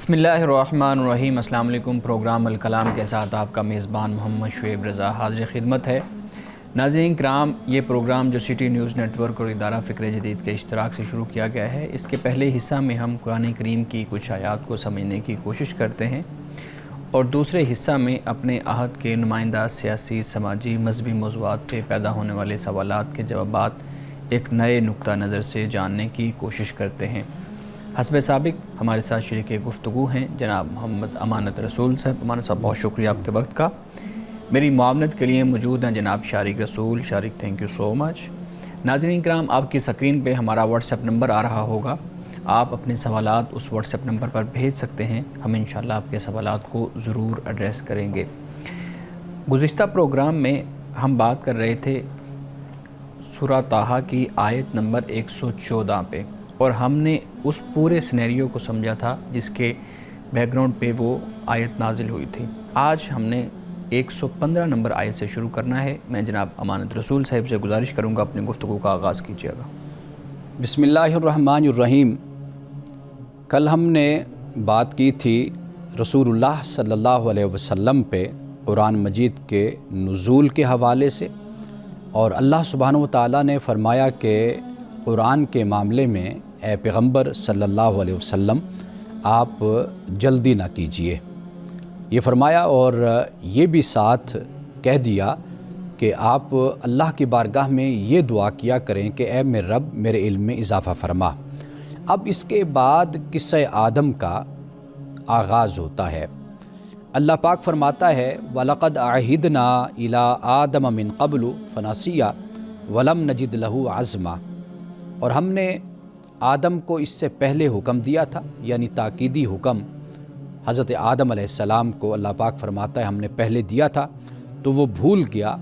بسم اللہ الرحمن الرحیم۔ السلام علیکم۔ پروگرام الکلام کے ساتھ آپ کا میزبان محمد شعیب رضا حاضر خدمت ہے۔ ناظرین کرام، یہ پروگرام جو سٹی نیوز نیٹ ورک اور ادارہ فکر جدید کے اشتراک سے شروع کیا گیا ہے، اس کے پہلے حصہ میں ہم قرآن کریم کی کچھ آیات کو سمجھنے کی کوشش کرتے ہیں اور دوسرے حصہ میں اپنے عہد کے نمائندہ سیاسی، سماجی، مذہبی موضوعات پہ پیدا ہونے والے سوالات کے جوابات ایک نئے نقطہ نظر سے جاننے کی کوشش کرتے ہیں۔ حسب سابق ہمارے ساتھ شریک گفتگو ہیں جناب محمد امانت رسول صاحب۔ امانت صاحب، بہت شکریہ آپ کے وقت کا۔ میری معاونت کے لیے موجود ہیں جناب شارق رسول۔ شارق، تھینک یو سو مچ۔ ناظرین کرام، آپ کی سکرین پہ ہمارا واٹس ایپ نمبر آ رہا ہوگا، آپ اپنے سوالات اس واٹس ایپ نمبر پر بھیج سکتے ہیں، ہم انشاءاللہ آپ کے سوالات کو ضرور ایڈریس کریں گے۔ گزشتہ پروگرام میں ہم بات کر رہے تھے سورہ طٰہٰ کی آیت نمبر 114 پہ، اور ہم نے اس پورے سینیریو کو سمجھا تھا جس کے بیک گراؤنڈ پہ وہ آیت نازل ہوئی تھی۔ آج ہم نے 115 نمبر آیت سے شروع کرنا ہے۔ میں جناب امانت رسول صاحب سے گزارش کروں گا اپنی گفتگو کا آغاز کیجیے گا۔ بسم اللہ الرحمن الرحیم۔ کل ہم نے بات کی تھی رسول اللہ صلی اللہ علیہ وسلم پہ قرآن مجید کے نزول کے حوالے سے، اور اللہ سبحانہ و تعالیٰ نے فرمایا کہ قرآن کے معاملے میں اے پیغمبر صلی اللہ علیہ وسلم آپ جلدی نہ کیجیے، یہ فرمایا، اور یہ بھی ساتھ کہہ دیا کہ آپ اللہ کی بارگاہ میں یہ دعا کیا کریں کہ اے میرے رب میرے علم میں اضافہ فرما۔ اب اس کے بعد قصہ آدم کا آغاز ہوتا ہے۔ اللہ پاک فرماتا ہے وَلَقَدْ عَهِدْنَا إِلَىٰ آدَمَ مِن قَبْلُ فَنَسِيَ وَلَمْ نَجِدْ لَهُ عَزْمًا، اور ہم نے آدم کو اس سے پہلے حکم دیا تھا، یعنی تاکیدی حکم حضرت آدم علیہ السلام کو اللہ پاک فرماتا ہے ہم نے پہلے دیا تھا تو وہ بھول گیا،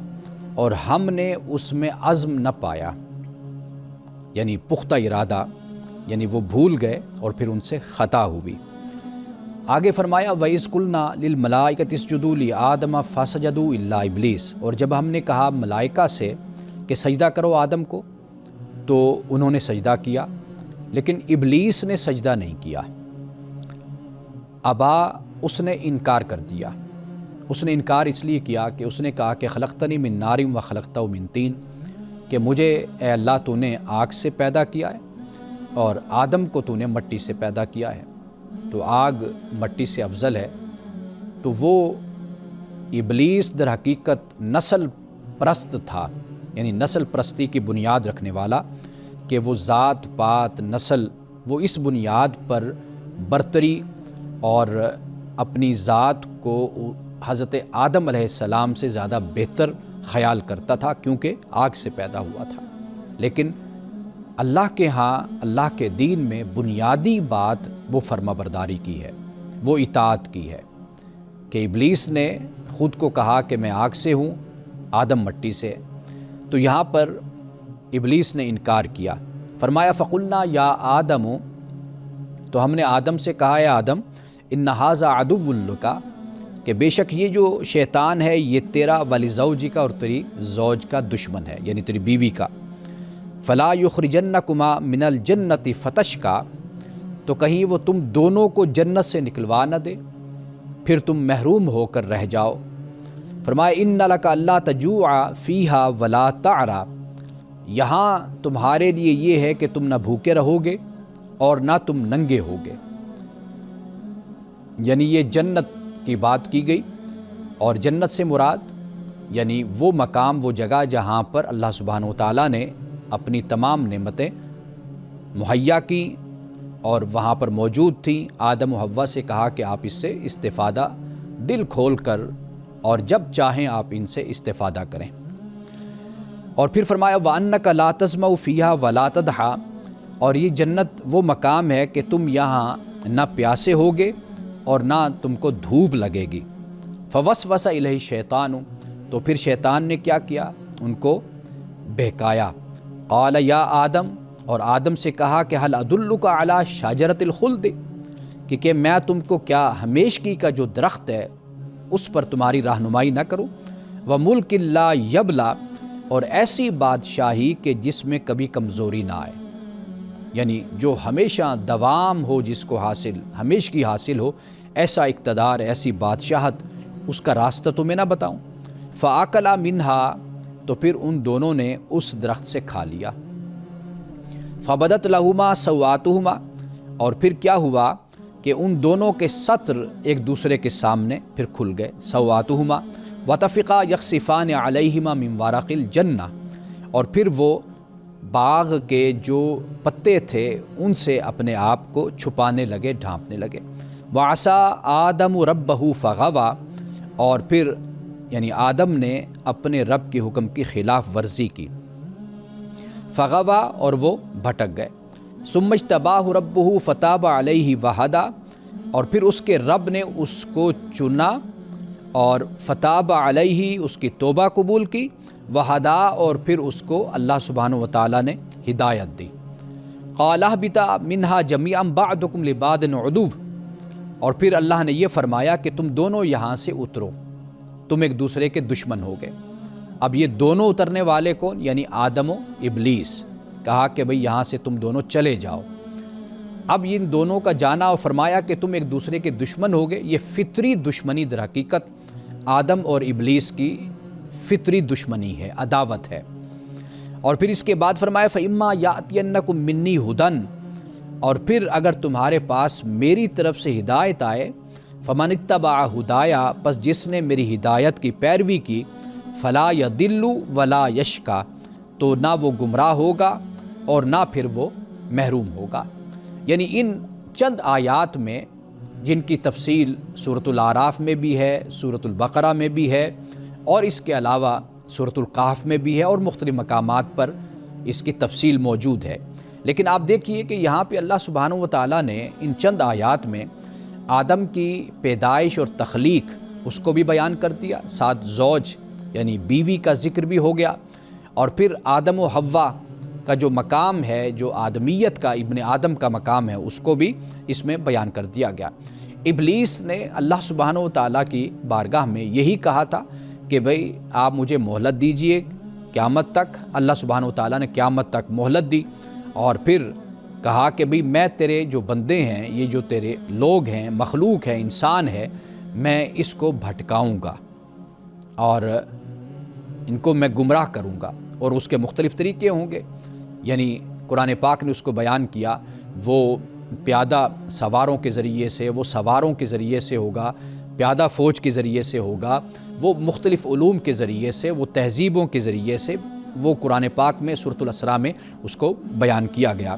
اور ہم نے اس میں عزم نہ پایا، یعنی پختہ ارادہ، یعنی وہ بھول گئے اور پھر ان سے خطا ہوئی۔ آگے فرمایا وَإِذْ قُلْنَا لِلْمَلَائِكَةِ اسْجُدُوا لِآدَمَ فَسَجَدُوا إِلَّا إِبْلِيسَ، اور جب ہم نے کہا ملائکہ سے کہ سجدہ کرو آدم کو تو انہوں نے سجدہ کیا، لیکن ابلیس نے سجدہ نہیں کیا، ابا، اس نے انکار کر دیا۔ اس نے انکار اس لیے کیا کہ اس نے کہا کہ خلقتنی من نار و خلقتہ من طین، کہ مجھے اے اللہ تو نے آگ سے پیدا کیا ہے اور آدم کو تو نے مٹی سے پیدا کیا ہے، تو آگ مٹی سے افضل ہے۔ تو وہ ابلیس در حقیقت نسل پرست تھا، یعنی نسل پرستی کی بنیاد رکھنے والا، کہ وہ ذات پات نسل وہ اس بنیاد پر برتری اور اپنی ذات کو حضرت آدم علیہ السلام سے زیادہ بہتر خیال کرتا تھا، کیونکہ آگ سے پیدا ہوا تھا۔ لیکن اللہ کے ہاں، اللہ کے دین میں بنیادی بات وہ فرما برداری کی ہے، وہ اطاعت کی ہے، کہ ابلیس نے خود کو کہا کہ میں آگ سے ہوں، آدم مٹی سے، تو یہاں پر ابلیس نے انکار کیا۔ فرمایا فَقُلْنَا یا آدم، تو ہم نے آدم سے کہا اے آدم اِنَّ هَٰذَا عَدُوٌّ لَكَ، کہ بے شک یہ جو شیطان ہے یہ تیرا وَلِزَوْجِكَ، اور تیری زوج کا دشمن ہے، یعنی تیری بیوی کا۔ فَلَا يُخْرِجَنَّكُمَا مِنَ الْجَنَّةِ فَتَشْقَىٰ، تو کہیں وہ تم دونوں کو جنت سے نکلوا نہ دے، پھر تم محروم ہو کر رہ جاؤ۔ فرمایا اِنَّ لَكَ أَلَّا تَجُوعَ فِيهَا وَلَا تَعْرَىٰ، یہاں تمہارے لیے یہ ہے کہ تم نہ بھوکے رہو گے اور نہ تم ننگے ہوگے، یعنی یہ جنت کی بات کی گئی، اور جنت سے مراد یعنی وہ مقام، وہ جگہ جہاں پر اللہ سبحانہ و تعالیٰ نے اپنی تمام نعمتیں مہیا کی اور وہاں پر موجود تھیں۔ آدم و حوا سے کہا کہ آپ اس سے استفادہ دل کھول کر اور جب چاہیں آپ ان سے استفادہ کریں، اور پھر فرمایا وَأَنَّكَ لَا تَظْمَأُ فِيهَا وَلَا تَضْحَىٰ، اور یہ جنت وہ مقام ہے کہ تم یہاں نہ پیاسے ہوگے اور نہ تم کو دھوپ لگے گی۔ فَوَسْوَسَ إِلَيْهِ الشَّيْطَانُ، تو پھر شیطان نے کیا کیا، ان کو بہکایا۔ قَالَ یا آدم، اور آدم سے کہا کہ هَلْ أَدُلُّكَ عَلَىٰ شَجَرَةِ الْخُلْدِ، کہ میں تم کو کیا ہمیشگی کا جو درخت ہے اس پر تمہاری رہنمائی نہ کروں، وَمُلْكٍ لَا يَبْلَىٰ، اور ایسی بادشاہی کہ جس میں کبھی کمزوری نہ آئے۔ یعنی جو ہمیشہ دوام ہو، جس کو حاصل ہمیشگی حاصل ہو، ایسا اقتدار، ایسی بادشاہت، اس کا راستہ تمہیں نہ بتاؤں؟ فَآكَلَا مِنْهَا، تو پھر ان دونوں نے اس درخت سے کھا لیا۔ فَبَدَتْ لَهُمَا سَوْآتُهُمَا، اور پھر کیا ہوا کہ ان دونوں کے سطر ایک دوسرے کے سامنے پھر کھل گئے، سَوْآتُهُمَا وَطَفِقَا يَخْصِفَانِ عَلَيْهِمَا مِنْ وَرَقِ الْجَنَّةِ، اور پھر وہ باغ کے جو پتے تھے ان سے اپنے آپ کو چھپانے لگے، ڈھانپنے لگے۔ وَعَصَىٰ آدَمُ رَبَّهُ فَغَوَىٰ، اور پھر یعنی آدم نے اپنے رب کے حکم کی خلاف ورزی کی، فغوا، اور وہ بھٹک گئے۔ ثم اجتباہ ربہ فتاب علیہ وہدا، اور پھر اس کے رب نے اس کو چنا اور فتاب علیہ، اس کی توبہ قبول کی، وہدا، اور پھر اس کو اللہ سبحانہ وتعالیٰ نے ہدایت دی۔ قال اہبطا منہا جمیعا بعضکم لبعض عدو، اور پھر اللہ نے یہ فرمایا کہ تم دونوں یہاں سے اترو، تم ایک دوسرے کے دشمن ہو گئے۔ اب یہ دونوں اترنے والے کون؟ یعنی آدم و ابلیس۔ کہا کہ بھئی یہاں سے تم دونوں چلے جاؤ۔ اب ان دونوں کا جانا اور فرمایا کہ تم ایک دوسرے کے دشمن ہو گئے، یہ فطری دشمنی در حقیقت آدم اور ابلیس کی فطری دشمنی ہے، عداوت ہے۔ اور پھر اس کے بعد فرمایا فَإِمَّا يَأْتِيَنَّكُم مِّنِّي هُدًى، اور پھر اگر تمہارے پاس میری طرف سے ہدایت آئے، فَمَنِ اتَّبَعَ هُدَايَا، پس جس نے میری ہدایت کی پیروی کی، فَلَا يَضِلُّ وَلَا يَشْقَىٰ، تو نہ وہ گمراہ ہوگا اور نہ پھر وہ محروم ہوگا۔ یعنی ان چند آیات میں، جن کی تفصیل سورۃ الاعراف میں بھی ہے، سورۃ البقرہ میں بھی ہے، اور اس کے علاوہ سورۃ الکہف میں بھی ہے، اور مختلف مقامات پر اس کی تفصیل موجود ہے، لیکن آپ دیکھیے کہ یہاں پہ اللہ سبحانہ وتعالیٰ نے ان چند آیات میں آدم کی پیدائش اور تخلیق اس کو بھی بیان کر دیا، ساتھ زوج یعنی بیوی کا ذکر بھی ہو گیا، اور پھر آدم و حوا کا جو مقام ہے، جو آدمیت کا، ابن آدم کا مقام ہے، اس کو بھی اس میں بیان کر دیا گیا۔ ابلیس نے اللہ سبحانہ وتعالیٰ کی بارگاہ میں یہی کہا تھا کہ بھئی آپ مجھے مہلت دیجئے قیامت تک۔ اللہ سبحانہ وتعالیٰ نے قیامت تک مہلت دی، اور پھر کہا کہ بھئی میں تیرے جو بندے ہیں، یہ جو تیرے لوگ ہیں، مخلوق ہے، انسان ہے، میں اس کو بھٹکاؤں گا اور ان کو میں گمراہ کروں گا، اور اس کے مختلف طریقے ہوں گے۔ یعنی قرآن پاک نے اس کو بیان کیا، وہ پیادہ سواروں کے ذریعے سے، وہ سواروں کے ذریعے سے ہوگا، پیادہ فوج کے ذریعے سے ہوگا، وہ مختلف علوم کے ذریعے سے، وہ تہذیبوں کے ذریعے سے، وہ قرآن پاک میں سورۃ الاسراء میں اس کو بیان کیا گیا۔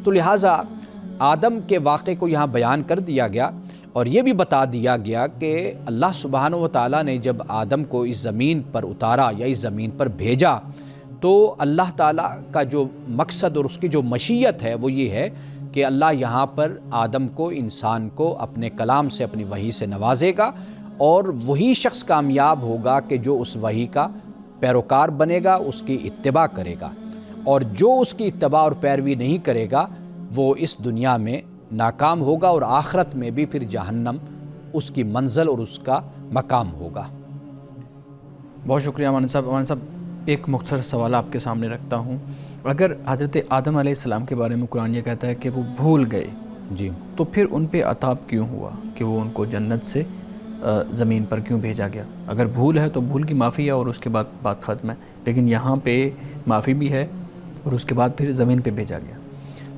تو لہٰذا آدم کے واقعے کو یہاں بیان کر دیا گیا، اور یہ بھی بتا دیا گیا کہ اللہ سبحانہ وتعالیٰ نے جب آدم کو اس زمین پر اتارا یا اس زمین پر بھیجا، تو اللہ تعالیٰ کا جو مقصد اور اس کی جو مشیت ہے وہ یہ ہے کہ اللہ یہاں پر آدم کو، انسان کو اپنے کلام سے، اپنی وحی سے نوازے گا، اور وہی شخص کامیاب ہوگا کہ جو اس وحی کا پیروکار بنے گا، اس کی اتباع کرے گا، اور جو اس کی اتباع اور پیروی نہیں کرے گا وہ اس دنیا میں ناکام ہوگا، اور آخرت میں بھی پھر جہنم اس کی منزل اور اس کا مقام ہوگا۔ بہت شکریہ مولانا صاحب۔ مولانا صاحب ایک مختصر سوال آپ کے سامنے رکھتا ہوں، اگر حضرت آدم علیہ السلام کے بارے میں قرآن یہ کہتا ہے کہ وہ بھول گئے، جی، تو پھر ان پہ عطاب کیوں ہوا کہ وہ ان کو جنت سے زمین پر کیوں بھیجا گیا؟ اگر بھول ہے تو بھول کی معافی ہے اور اس کے بعد بات ختم ہے، لیکن یہاں پہ معافی بھی ہے اور اس کے بعد پھر زمین پہ بھیجا گیا۔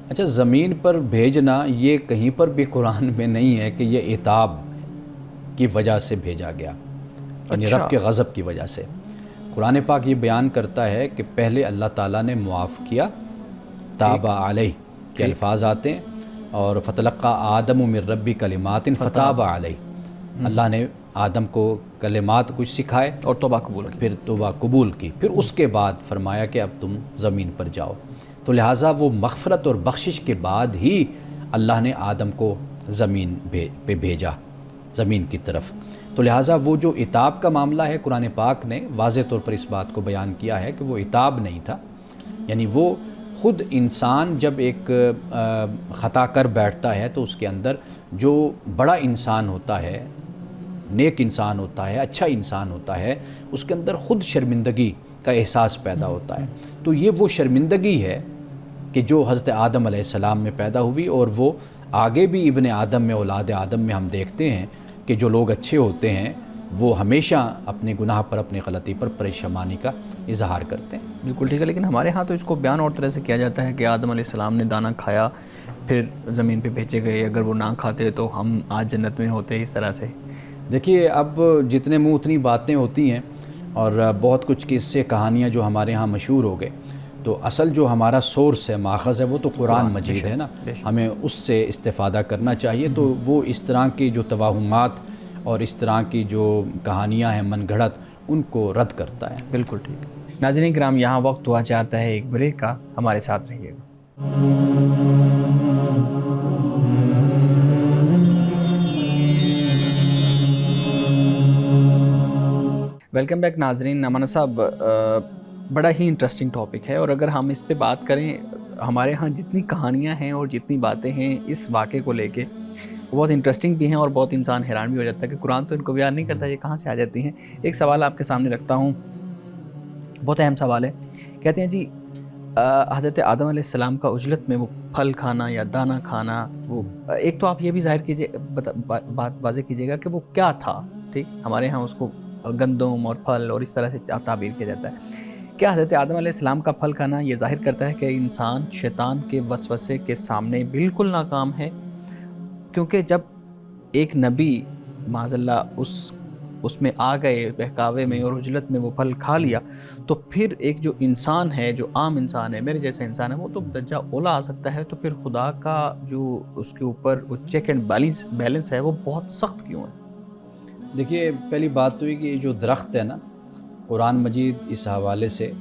اچھا، زمین پر بھیجنا یہ کہیں پر بھی قرآن میں نہیں ہے کہ یہ عتاب کی وجہ سے بھیجا گیا، یعنی رب کے غضب کی وجہ سے۔ قرآن پاک یہ بیان کرتا ہے کہ پہلے اللہ تعالیٰ نے معاف کیا، تاب علیہ کے الفاظ آتے ہیں، اور فتلقى آدم من ربی کلمات فتاب علیہ، اللہ نے آدم کو کلمات کچھ سکھائے اور توبہ قبول کی، پھر توبہ قبول کی، پھر اس کے بعد فرمایا کہ اب تم زمین پر جاؤ۔ تو لہٰذا وہ مغفرت اور بخشش کے بعد ہی اللہ نے آدم کو زمین پہ بھیجا، زمین کی طرف۔ تو لہٰذا وہ جو عتاب کا معاملہ ہے، قرآن پاک نے واضح طور پر اس بات کو بیان کیا ہے کہ وہ عتاب نہیں تھا، یعنی وہ خود انسان جب ایک خطا کر بیٹھتا ہے تو اس کے اندر جو بڑا انسان ہوتا ہے، نیک انسان ہوتا ہے، اچھا انسان ہوتا ہے، اس کے اندر خود شرمندگی کا احساس پیدا ہوتا ہے۔ تو یہ وہ شرمندگی ہے کہ جو حضرت آدم علیہ السلام میں پیدا ہوئی، اور وہ آگے بھی ابن آدم میں، اولاد آدم میں ہم دیکھتے ہیں کہ جو لوگ اچھے ہوتے ہیں وہ ہمیشہ اپنے گناہ پر، اپنی غلطی پر پریشانی کا اظہار کرتے ہیں۔ بالکل ٹھیک ہے، لیکن ہمارے ہاں تو اس کو بیان اور طرح سے کیا جاتا ہے کہ آدم علیہ السلام نے دانہ کھایا پھر زمین پہ بھیجے گئے، اگر وہ نہ کھاتے تو ہم آج جنت میں ہوتے، اس طرح سے۔ دیکھیے اب جتنے منہ اتنی باتیں ہوتی ہیں، اور بہت کچھ قصے کہانیاں جو ہمارے ہاں مشہور ہو گئے، تو اصل جو ہمارا سورس ہے، ماخذ ہے، وہ تو قرآن مجید ہے نا، ہمیں اس سے استفادہ کرنا چاہیے۔ تو وہ اس طرح کی جو توہمات اور اس طرح کی جو کہانیاں ہیں من گھڑت، ان کو رد کرتا ہے۔ بالکل ٹھیک۔ ناظرین کرام، یہاں وقت ہوا چاہتا ہے ایک بریک کا، ہمارے ساتھ رہیے گا۔ ویلکم بیک ناظرین۔ نعمانہ صاحب، بڑا ہی انٹرسٹنگ ٹاپک ہے، اور اگر ہم اس پہ بات کریں، ہمارے ہاں جتنی کہانیاں ہیں اور جتنی باتیں ہیں اس واقعے کو لے کے، وہ بہت انٹرسٹنگ بھی ہیں، اور بہت انسان حیران بھی ہو جاتا ہے کہ قرآن تو ان کو بیان نہیں کرتا، یہ کہاں سے آ جاتی ہیں۔ ایک سوال آپ کے سامنے رکھتا ہوں، بہت اہم سوال ہے۔ کہتے ہیں جی حضرت آدم علیہ السلام کا عجلت میں وہ پھل کھانا یا دانہ کھانا، وہ ایک تو آپ یہ بھی ظاہر کیجیے، بات واضح کیجیے گا کہ وہ کیا تھا، ٹھیک؟ ہمارے ہاں اس کو گندم اور پھل اور اس طرح سے تعبیر کیا جاتا ہے۔ کیا حضرت آدم علیہ السلام کا پھل کھانا یہ ظاہر کرتا ہے کہ انسان شیطان کے وسوسے کے سامنے بالکل ناکام ہے؟ کیونکہ جب ایک نبی معاذ اللہ اس میں آ گئے بہکاوے میں اور عجلت میں وہ پھل کھا لیا، تو پھر ایک جو انسان ہے، جو عام انسان ہے، میرے جیسے انسان ہے، وہ تو درجہ اولا آ سکتا ہے، تو پھر خدا کا جو اس کے اوپر وہ چیک اینڈ بیلنس ہے وہ بہت سخت کیوں ہے؟ دیکھیے پہلی بات تو یہ کہ یہ جو درخت ہے نا، قرآن مجید اس حوالے سے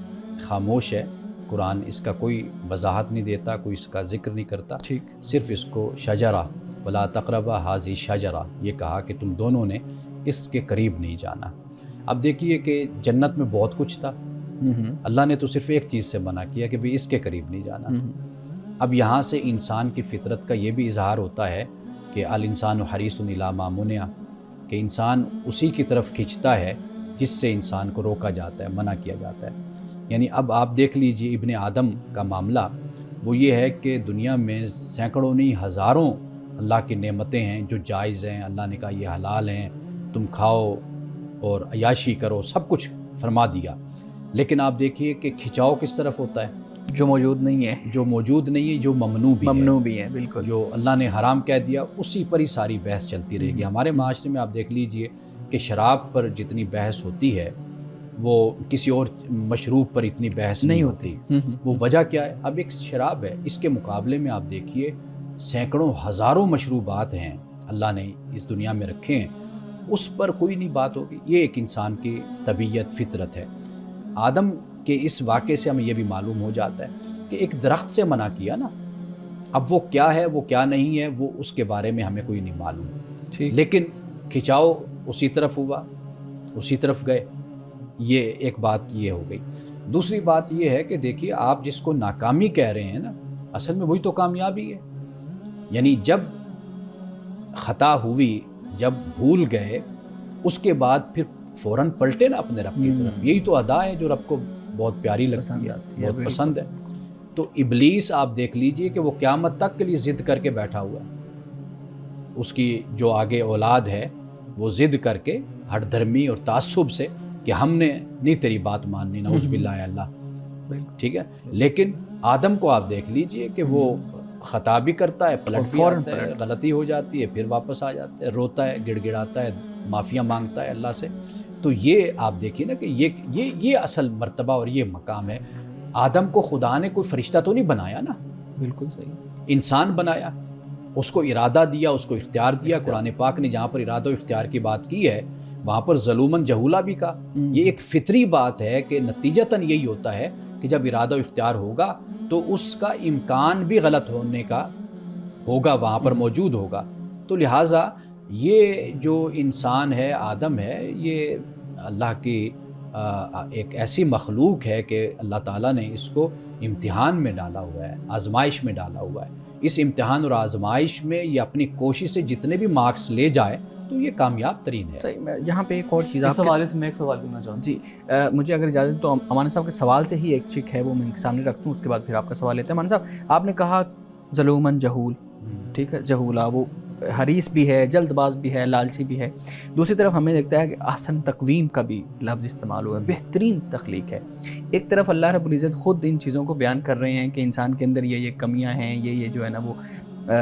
خاموش ہے۔ قرآن اس کا کوئی وضاحت نہیں دیتا، کوئی اس کا ذکر نہیں کرتا، ٹھیک، صرف اس کو شجرہ ولا تقربا حاذی شجرہ یہ کہا کہ تم دونوں نے اس کے قریب نہیں جانا۔ اب دیکھیے کہ جنت میں بہت کچھ تھا، اللہ نے تو صرف ایک چیز سے منع کیا کہ بھئی اس کے قریب نہیں جانا۔ اب یہاں سے انسان کی فطرت کا یہ بھی اظہار ہوتا ہے کہ الانسان حریص الی ما منع، کہ انسان اسی کی طرف کھنچتا ہے جس سے انسان کو روکا جاتا ہے، منع کیا جاتا ہے۔ یعنی اب آپ دیکھ لیجئے ابن آدم کا معاملہ وہ یہ ہے کہ دنیا میں سینکڑوں نہیں ہزاروں اللہ کی نعمتیں ہیں جو جائز ہیں، اللہ نے کہا یہ حلال ہیں، تم کھاؤ اور عیاشی کرو، سب کچھ فرما دیا، لیکن آپ دیکھیے کہ کھچاؤ کس طرف ہوتا ہے؟ جو موجود نہیں ہے، جو موجود نہیں ہے، جو ممنوع بھی ہے، بالکل، جو اللہ نے حرام کہہ دیا اسی پر ہی ساری بحث چلتی رہے گی۔ ہمارے معاشرے میں آپ دیکھ لیجئے کہ شراب پر جتنی بحث ہوتی ہے وہ کسی اور مشروب پر اتنی بحث نہیں ہوتی۔ وہ وجہ کیا ہے؟ اب ایک شراب ہے، اس کے مقابلے میں آپ دیکھیے سینکڑوں ہزاروں مشروبات ہیں اللہ نے اس دنیا میں رکھے ہیں، اس پر کوئی نہیں بات ہوگی۔ یہ ایک انسان کی طبیعت، فطرت ہے۔ آدم کے اس واقعے سے ہمیں یہ بھی معلوم ہو جاتا ہے کہ ایک درخت سے منع کیا نا، اب وہ کیا ہے وہ کیا نہیں ہے وہ اس کے بارے میں ہمیں کوئی نہیں معلوم، لیکن کھچاؤ اسی طرف ہوا، اسی طرف گئے۔ یہ ایک بات یہ ہو گئی۔ دوسری بات یہ ہے کہ دیکھیے آپ جس کو ناکامی کہہ رہے ہیں نا، اصل میں وہی تو کامیابی ہے۔ یعنی جب خطا ہوئی، جب بھول گئے، اس کے بعد پھر فوراً پلٹے نا اپنے رب کی طرف، یہی تو ادا ہے جو رب کو بہت پیاری لگتی ہے، بہت پسند ہے۔ تو ابلیس آپ دیکھ لیجئے کہ وہ قیامت تک کے لیے ضد کر کے بیٹھا ہوا ہے، اس کی جو آگے اولاد ہے وہ ضد کر کے ہٹ دھرمی اور تعصب سے کہ ہم نے نہیں تیری بات ماننی، نعوذ باللہ اللہ، ٹھیک ہے۔ لیکن آدم کو آپ دیکھ لیجئے کہ وہ خطا بھی کرتا ہے، پلٹ بھی آتا ہے، غلطی ہو جاتی ہے، پھر واپس آ جاتا ہے، روتا ہے، گڑ گڑاتا ہے، معافیاں مانگتا ہے اللہ سے۔ تو یہ آپ دیکھیے نا کہ یہ اصل مرتبہ اور یہ مقام ہے۔ آدم کو خدا نے کوئی فرشتہ تو نہیں بنایا نا، بالکل صحیح، انسان بنایا، اس کو ارادہ دیا، اس کو اختیار دیا۔ قرآن پاک نے جہاں پر ارادہ و اختیار کی بات کی ہے وہاں پر ظلوماً جہولا بھی کہا۔ یہ ایک فطری بات ہے کہ نتیجتاً یہی ہوتا ہے کہ جب ارادہ و اختیار ہوگا تو اس کا امکان بھی غلط ہونے کا ہوگا، وہاں پر موجود ہوگا۔ تو لہٰذا یہ جو انسان ہے، آدم ہے، یہ اللہ کی ایک ایسی مخلوق ہے کہ اللہ تعالیٰ نے اس کو امتحان میں ڈالا ہوا ہے، آزمائش میں ڈالا ہوا ہے۔ اس امتحان اور آزمائش میں یہ اپنی کوشش سے جتنے بھی مارکس لے جائے تو یہ کامیاب ترین ہے. صحیح. میں یہاں پہ ایک اور چیز اس حوالے سے میں ایک سوال کرنا چاہوں. جی مجھے اگر اجازت تو امان صاحب کے سوال سے ہی ایک چک ہے وہ میں سامنے رکھتا ہوں, اس کے بعد پھر آپ کا سوال لیتے ہیں. امان صاحب آپ نے کہا ظلومن جہول, ٹھیک ہے, جہولا وہ حریص بھی ہے, جلد باز بھی ہے, لالچی بھی ہے. دوسری طرف ہمیں دیکھتا ہے کہ احسن تقویم کا بھی لفظ استعمال ہوا ہے, بہترین تخلیق ہے. ایک طرف اللہ رب العزت خود ان چیزوں کو بیان کر رہے ہیں کہ انسان کے اندر یہ کمیاں ہیں, یہ جو ہے نا وہ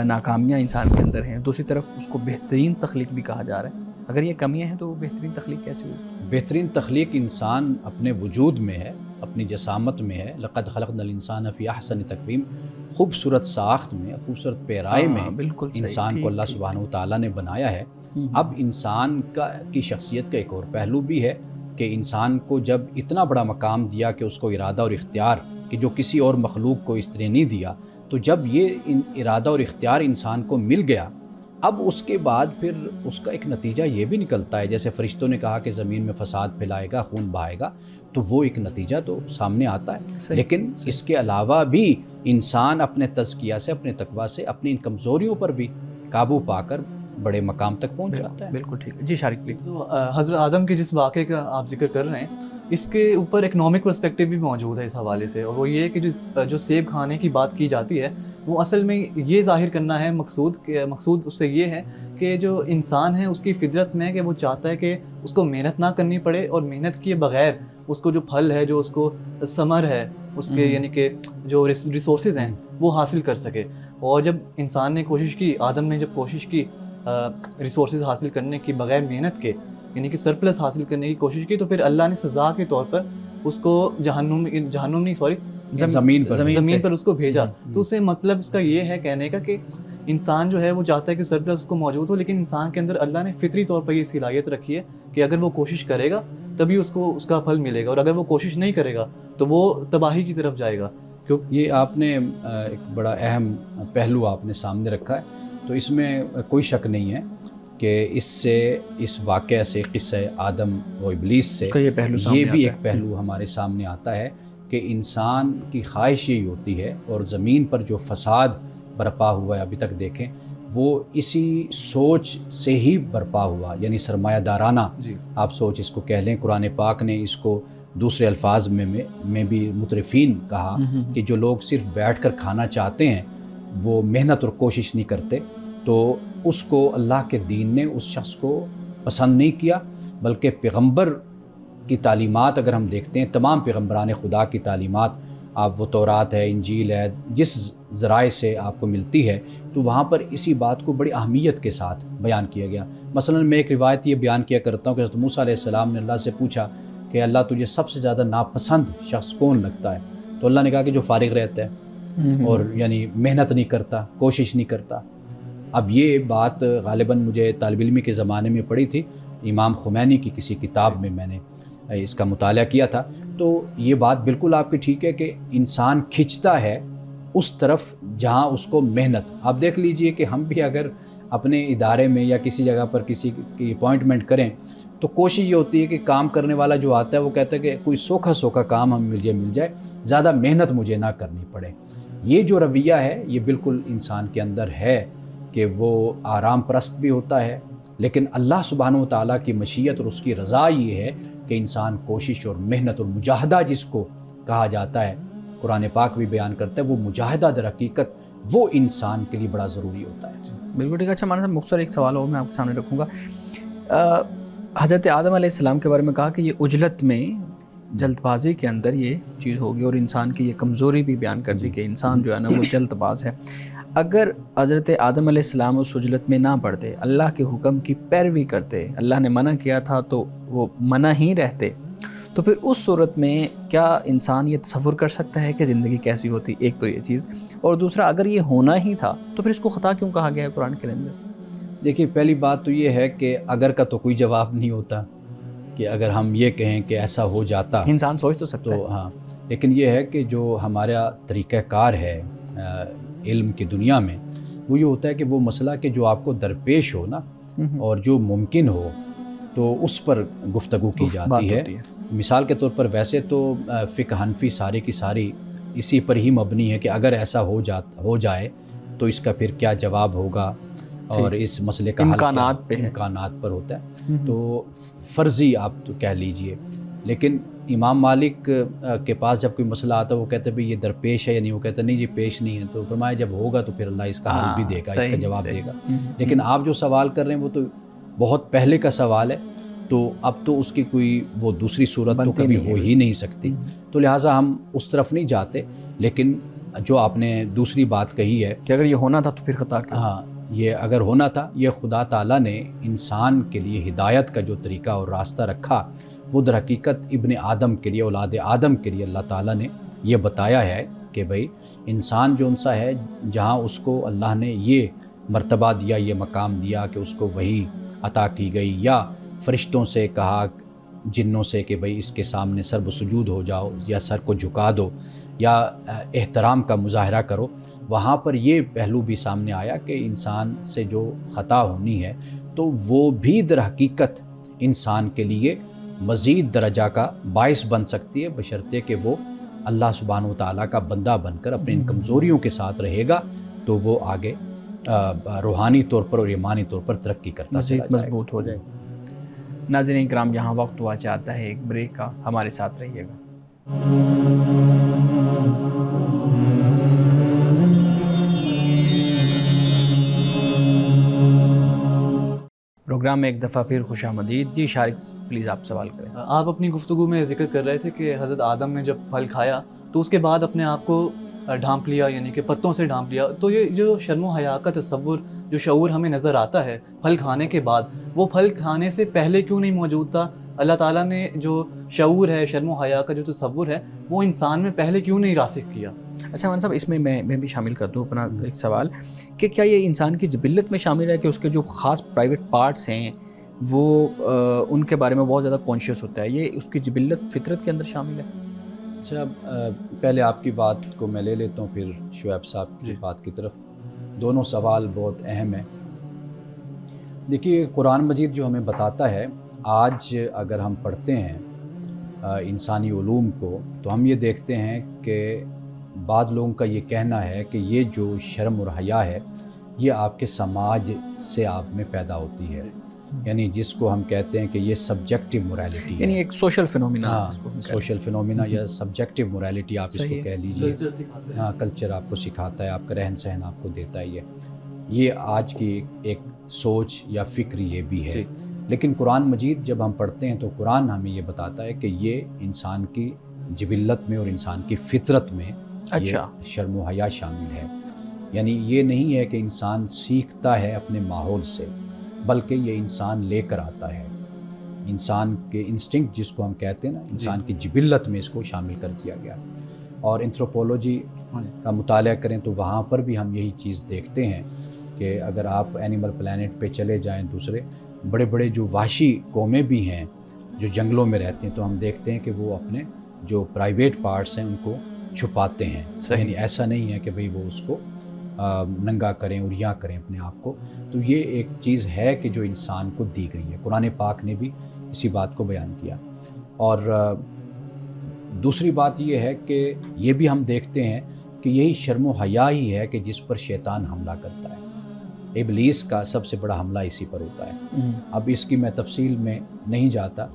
ناکامیاں انسان کے اندر ہیں. دوسری طرف اس کو بہترین تخلیق بھی کہا جا رہا ہے. اگر یہ کمیاں ہیں تو وہ بہترین تخلیق کیسے ہوئی؟ بہترین تخلیق انسان اپنے وجود میں ہے, اپنی جسامت میں ہے. لقد خلقنا الانسان فی احسن تقویم, خوبصورت ساخت میں, خوبصورت پیرائی میں بالکل انسان کو اللہ سبحانہ و تعالیٰ نے بنایا ہے. اب انسان کی شخصیت کا ایک اور پہلو بھی ہے کہ انسان کو جب اتنا بڑا مقام دیا کہ اس کو ارادہ اور اختیار کہ جو کسی اور مخلوق کو اس طرح نہیں دیا, تو جب یہ ارادہ اور اختیار انسان کو مل گیا, اب اس کے بعد پھر اس کا ایک نتیجہ یہ بھی نکلتا ہے, جیسے فرشتوں نے کہا کہ زمین میں فساد پھیلائے گا, خون بہائے گا, تو وہ ایک نتیجہ تو سامنے آتا ہے. لیکن اس کے علاوہ بھی انسان اپنے تزکیہ سے, اپنے تقویٰ سے, اپنی ان کمزوریوں پر بھی قابو پا کر بڑے مقام تک پہنچ جاتا ہے. بالکل ٹھیک ہے. جی شارق پلیز. تو حضرت آدم کے جس واقعے کا آپ ذکر کر رہے ہیں, اس کے اوپر اکنامک پرسپیکٹیو بھی موجود ہے اس حوالے سے, اور وہ یہ ہے کہ جو سیب کھانے کی بات کی جاتی ہے وہ اصل میں یہ ظاہر کرنا ہے مقصود اس سے یہ ہے کہ جو انسان ہے اس کی فطرت میں ہے کہ وہ چاہتا ہے کہ اس کو محنت نہ کرنی پڑے, اور محنت کیے بغیر اس کو جو پھل ہے, جو اس کو ثمر ہے اس کے, یعنی کہ جو ریسورسز ہیں وہ حاصل کر سکے. اور جب انسان نے کوشش کی, آدم نے جب کوشش کی ریسورسز حاصل کرنے کی بغیر محنت کے, یعنی کہ سرپلس حاصل کرنے کی کوشش کی, تو پھر اللہ نے سزا کے طور پر اس کو زمین پر اس کو بھیجا. تو اس سے مطلب اس کا یہ ہے کہنے کا کہ انسان جو ہے وہ چاہتا ہے کہ سرپلس اس کو موجود ہو, لیکن انسان کے اندر اللہ نے فطری طور پر یہ صلاحیت رکھی ہے کہ اگر وہ کوشش کرے گا تبھی اس کو اس کا پھل ملے گا, اور اگر وہ کوشش نہیں کرے گا تو وہ تباہی کی طرف جائے گا. یہ آپ نے ایک بڑا اہم پہلو آپ نے سامنے رکھا ہے. تو اس میں کوئی شک نہیں ہے کہ اس واقعہ سے, قصہ آدم و ابلیس سے یہ بھی ایک پہلو ہمارے سامنے آتا ہے کہ انسان کی خواہش یہی ہوتی ہے, اور زمین پر جو فساد برپا ہوا ہے ابھی تک دیکھیں وہ اسی سوچ سے ہی برپا ہوا, یعنی سرمایہ دارانہ آپ سوچ اس کو کہہ لیں. قرآن پاک نے اس کو دوسرے الفاظ میں بھی مترفین کہا کہ جو لوگ صرف بیٹھ کر کھانا چاہتے ہیں, وہ محنت اور کوشش نہیں کرتے, تو اس کو اللہ کے دین نے اس شخص کو پسند نہیں کیا. بلکہ پیغمبر کی تعلیمات اگر ہم دیکھتے ہیں, تمام پیغمبران خدا کی تعلیمات, آپ وہ تورات ہے, انجیل ہے, جس ذرائع سے آپ کو ملتی ہے, تو وہاں پر اسی بات کو بڑی اہمیت کے ساتھ بیان کیا گیا. مثلا میں ایک روایت یہ بیان کیا کرتا ہوں کہ حضرت موسیٰ علیہ السلام نے اللہ سے پوچھا کہ اللہ تجھے سب سے زیادہ ناپسند شخص کون لگتا ہے؟ تو اللہ نے کہا کہ جو فارغ رہتا ہے اور یعنی محنت نہیں کرتا, کوشش نہیں کرتا. اب یہ بات غالباً مجھے طالب علمی کے زمانے میں پڑھی تھی, امام خمینی کی کسی کتاب میں میں نے اس کا مطالعہ کیا تھا. تو یہ بات بالکل آپ کی ٹھیک ہے کہ انسان کھنچتا ہے اس طرف جہاں اس کو محنت. آپ دیکھ لیجئے کہ ہم بھی اگر اپنے ادارے میں یا کسی جگہ پر کسی کی اپوائنٹمنٹ کریں تو کوشش یہ ہوتی ہے کہ کام کرنے والا جو آتا ہے وہ کہتا ہے کہ کوئی سوکھا کام ہم مل جائے, زیادہ محنت مجھے نہ کرنی پڑے. یہ جو رویہ ہے یہ بالکل انسان کے اندر ہے کہ وہ آرام پرست بھی ہوتا ہے, لیکن اللہ سبحانہ و تعالیٰ کی مشیت اور اس کی رضا یہ ہے کہ انسان کوشش اور محنت اور مجاہدہ جس کو کہا جاتا ہے, قرآن پاک بھی بیان کرتا ہے, وہ مجاہدہ در حقیقت وہ انسان کے لیے بڑا ضروری ہوتا ہے. بالکل ٹھیک ہے. اچھا مانا صاحب مختصر ایک سوال اور میں آپ کے سامنے رکھوں گا. حضرت آدم علیہ السلام کے بارے میں کہا کہ یہ عجلت میں, جلد بازی کے اندر یہ چیز ہوگی, اور انسان کی یہ کمزوری بھی بیان کر دی کہ انسان جو ہے نا وہ جلد باز ہے. اگر حضرت آدم علیہ السلام اس عجلت میں نہ پڑتے, اللہ کے حکم کی پیروی کرتے, اللہ نے منع کیا تھا تو وہ منع ہی رہتے, تو پھر اس صورت میں کیا انسان یہ تصور کر سکتا ہے کہ زندگی کیسی ہوتی؟ ایک تو یہ چیز, اور دوسرا اگر یہ ہونا ہی تھا تو پھر اس کو خطا کیوں کہا گیا ہے قرآن کے اندر؟ دیکھیے پہلی بات تو یہ ہے کہ اگر کا تو کوئی جواب نہیں ہوتا, کہ اگر ہم یہ کہیں کہ ایسا ہو جاتا, انسان سوچ تو سکتا ہے ہاں, لیکن یہ ہے کہ جو ہمارا طریقہ کار ہے علم کی دنیا میں, وہ یہ ہوتا ہے کہ وہ مسئلہ کہ جو آپ کو درپیش ہو نا اور جو ممکن ہو تو اس پر گفتگو کی جاتی ہے. مثال کے طور پر ویسے تو فقہ حنفی ساری کی ساری اسی پر ہی مبنی ہے کہ اگر ایسا ہو جائے تو اس کا پھر کیا جواب ہوگا, اور اس مسئلے کا امکانات پہ امکانات پر ہوتا ہے، تو فرضی آپ تو کہہ لیجئے. لیکن امام مالک کے پاس جب کوئی مسئلہ آتا ہے وہ کہتے ہیں بھئی یہ درپیش ہے یا نہیں، وہ کہتے ہیں نہیں جی پیش نہیں ہے. تو فرمایا جب ہوگا تو پھر اللہ اس کا حل بھی دے گا، اس کا جواب دے گا. لیکن آپ جو سوال کر رہے ہیں وہ تو بہت پہلے کا سوال ہے، تو اب تو اس کی کوئی وہ دوسری صورت تو کبھی ہو ہی نہیں سکتی. تو لہٰذا ہم اس طرف نہیں جاتے. لیکن جو آپ نے دوسری بات کہی ہے کہ اگر یہ ہونا تھا تو پھر خطا کیا؟ ہاں، یہ اگر ہونا تھا، یہ خدا تعالیٰ نے انسان کے لیے ہدایت کا جو طریقہ اور راستہ رکھا وہ در حقیقت ابن آدم کے لیے، اولاد آدم کے لیے اللہ تعالیٰ نے یہ بتایا ہے کہ بھئی انسان جو انسا ہے، جہاں اس کو اللہ نے یہ مرتبہ دیا، یہ مقام دیا کہ اس کو وحی عطا کی گئی، یا فرشتوں سے کہا، جنوں سے کہ بھئی اس کے سامنے سر سجود ہو جاؤ یا سر کو جھکا دو یا احترام کا مظاہرہ کرو، وہاں پر یہ پہلو بھی سامنے آیا کہ انسان سے جو خطا ہونی ہے تو وہ بھی در حقیقت انسان کے لیے مزید درجہ کا باعث بن سکتی ہے، بشرطے کہ وہ اللہ سبحانہ و تعالیٰ کا بندہ بن کر اپنی ان کمزوریوں کے ساتھ رہے گا تو وہ آگے روحانی طور پر اور ایمانی طور پر ترقی کرتا مزید چلا جائے گا. مضبوط ہو جائے گا. ناظرین کرام، یہاں وقت ہوا چاہتا ہے ایک بریک کا، ہمارے ساتھ رہیے گا. پروگرام میں ایک دفعہ پھر خوش آمدید. جی شارق پلیز آپ سوال کریں. آپ اپنی گفتگو میں ذکر کر رہے تھے کہ حضرت آدم نے جب پھل کھایا تو اس کے بعد اپنے آپ کو ڈھانپ لیا، یعنی کہ پتوں سے ڈھانپ لیا. تو یہ جو شرم و حیا کا تصور، جو شعور ہمیں نظر آتا ہے پھل کھانے کے بعد، وہ پھل کھانے سے پہلے کیوں نہیں موجود تھا؟ اللہ تعالیٰ نے جو شعور ہے، شرم و حیا کا جو تصور ہے، وہ انسان میں پہلے کیوں نہیں راسخ کیا؟ اچھا مولانا صاحب، اس میں میں بھی شامل کر دوں اپنا ایک سوال کہ کیا یہ انسان کی جبلت میں شامل ہے کہ اس کے جو خاص پرائیویٹ پارٹس ہیں وہ ان کے بارے میں بہت زیادہ کانشیس ہوتا ہے، یہ اس کی جبلت فطرت کے اندر شامل ہے؟ اچھا، پہلے آپ کی بات کو میں لے لیتا ہوں، پھر شعیب صاحب کی بات کی طرف. دونوں سوال بہت اہم ہیں. دیکھیے، قرآن مجید جو ہمیں بتاتا ہے، آج اگر ہم پڑھتے ہیں انسانی علوم کو تو ہم یہ دیکھتے ہیں کہ بعض لوگوں کا یہ کہنا ہے کہ یہ جو شرم اور حیا ہے یہ آپ کے سماج سے آپ میں پیدا ہوتی ہے، یعنی جس کو ہم کہتے ہیں کہ یہ سبجیکٹیو موریلٹی ہے، یعنی ایک سوشل فینومینا. سوشل فینومینا یا سبجیکٹیو موریلٹی آپ اس کو کہہ لیجیے. ہاں، کلچر آپ کو سکھاتا ہے، آپ کا رہن سہن آپ کو دیتا ہے. یہ آج کی ایک سوچ یا فکر یہ بھی ہے. لیکن قرآن مجید جب ہم پڑھتے ہیں تو قرآن ہمیں یہ بتاتا ہے کہ یہ انسان کی جبلت میں اور انسان کی فطرت میں یہ شرم و حیا شامل ہے. یعنی یہ نہیں ہے کہ انسان سیکھتا ہے اپنے ماحول سے، بلکہ یہ انسان لے کر آتا ہے. انسان کے انسٹنکٹ جس کو ہم کہتے ہیں نا، انسان کی جبلت میں اس کو شامل کر دیا گیا. اور اینتھروپولوجی کا مطالعہ کریں تو وہاں پر بھی ہم یہی چیز دیکھتے ہیں کہ اگر آپ اینیمل پلانٹ پہ چلے جائیں، دوسرے بڑے بڑے جو وحشی قومیں بھی ہیں جو جنگلوں میں رہتے ہیں، تو ہم دیکھتے ہیں کہ وہ اپنے جو پرائیویٹ پارٹس ہیں ان کو چھپاتے ہیں. یعنی ایسا نہیں ہے کہ بھئی وہ اس کو ننگا کریں اور یاں کریں اپنے آپ کو. تو یہ ایک چیز ہے کہ جو انسان کو دی گئی ہے. قرآن پاک نے بھی اسی بات کو بیان کیا. اور دوسری بات یہ ہے کہ یہ بھی ہم دیکھتے ہیں کہ یہی شرم و حیا ہی ہے کہ جس پر شیطان حملہ کرتا ہے. ابلیس کا سب سے بڑا حملہ اسی پر ہوتا ہے. اب اس کی میں تفصیل میں نہیں جاتا